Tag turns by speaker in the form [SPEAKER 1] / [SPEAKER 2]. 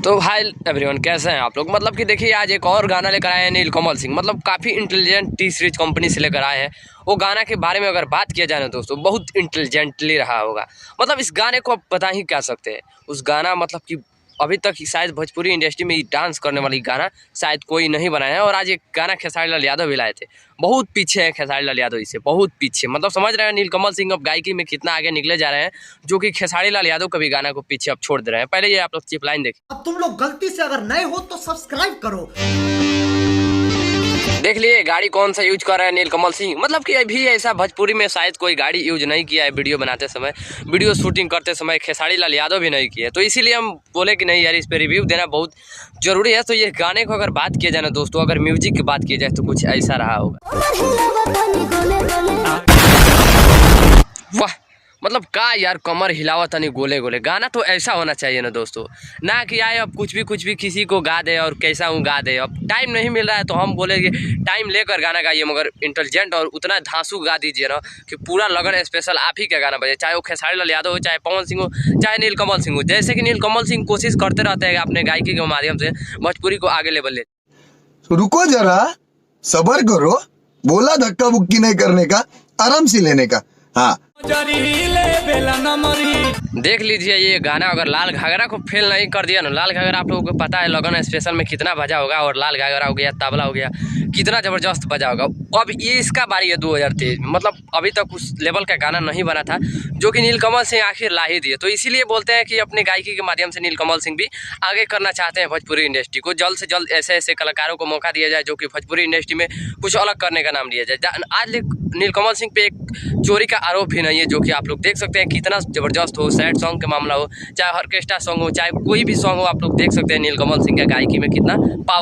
[SPEAKER 1] तो hi everyone, कैसे हैं आप लोग। मतलब कि देखिए, आज एक और गाना लेकर आए हैं नीलकमल सिंह। मतलब काफ़ी इंटेलिजेंट टी सीरीज कंपनी से लेकर आए हैं। वो गाना के बारे में अगर बात किया जाए ना दोस्तों, बहुत इंटेलिजेंटली रहा होगा। मतलब इस गाने को आप बता ही क्या सकते हैं। उस गाना मतलब कि अभी तक शायद भोजपुरी इंडस्ट्री में डांस करने वाली गाना शायद कोई नहीं बनाया है। और आज एक गाना खेसारी लाल यादव भी लाए थे। बहुत पीछे है खेसारी लाल यादव इससे, बहुत पीछे। मतलब समझ रहे हैं नीलकमल सिंह अब गायकी में कितना आगे निकले जा रहे हैं, जो कि खेसारी लाल यादव कभी गाना को पीछे अब छोड़ दे रहे हैं। पहले ये आप लोग चिप लाइन देखिए।
[SPEAKER 2] अब तुम लोग गलती से अगर नए हो तो सब्सक्राइब करो।
[SPEAKER 1] देख लिए गाड़ी कौन सा यूज कर रहा है नीलकमल सिंह। मतलब कि अभी ऐसा भोजपुरी में शायद कोई गाड़ी यूज नहीं किया है वीडियो बनाते समय, वीडियो शूटिंग करते समय खेसारी लाल यादव भी नहीं किए। तो इसीलिए हम बोले कि नहीं यार, इस पे रिव्यू देना बहुत जरूरी है। तो ये गाने को अगर बात किया जाए ना दोस्तों, अगर म्यूजिक की बात की जाए तो कुछ ऐसा रहा होगा। वाह, मतलब का यार, कमर हिलावत नहीं गोले गोले। गाना तो ऐसा होना चाहिए ना दोस्तों, ना कि आए अब कुछ भी किसी को गा दे और कैसा हूँ गा दे। अब टाइम नहीं मिल रहा है तो हम बोले कि टाइम लेकर गाना गाइए, मगर इंटेलिजेंट और उतना धांसू गा दीजिए ना कि पूरा लगन स्पेशल आप ही का गाना बजे। चाहे वो खेसारी लाल यादव हो, चाहे पवन सिंह हो, चाहे नीलकमल सिंह हो। जैसे कि नीलकमल सिंह कोशिश करते रहते हैं अपने गायकी के माध्यम से भोजपुरी को आगे लेवल ले।
[SPEAKER 3] रुको जरा, सबर करो। बोला धक्का बुक्की नहीं करने का, आराम से लेने का। हाँ,
[SPEAKER 1] देख लीजिए ये गाना अगर लाल घाघरा को फेल नहीं कर दिया ना। लाल घाघरा आप लोगों को पता है लगन स्पेशल में कितना बजा होगा, और लाल घाघरा हो गया, तबला हो गया, कितना जबरदस्त बजा होगा। अब ये इसका बारी है 2023। मतलब अभी तक उस लेवल का गाना नहीं बना था जो कि नीलकमल सिंह आखिर ला ही दिए। तो इसीलिए बोलते हैं कि अपनी गायकी के माध्यम से नीलकमल सिंह भी आगे करना चाहते हैं भोजपुरी इंडस्ट्री को। जल्द से जल्द ऐसे ऐसे कलाकारों को मौका दिया जाए जो कि भोजपुरी इंडस्ट्री में कुछ अलग करने का नाम लिया जाए। आज नीलकमल सिंह पे एक चोरी का आरोप भी नहीं है, जो कि आप लोग देख सकते हैं कितना जबरदस्त हो। सैड सॉन्ग का मामला हो, चाहे ऑर्केस्ट्रा सॉन्ग हो, चाहे कोई भी सॉन्ग हो, आप लोग देख सकते हैं नीलकमल सिंह के गायकी में कितना पावर।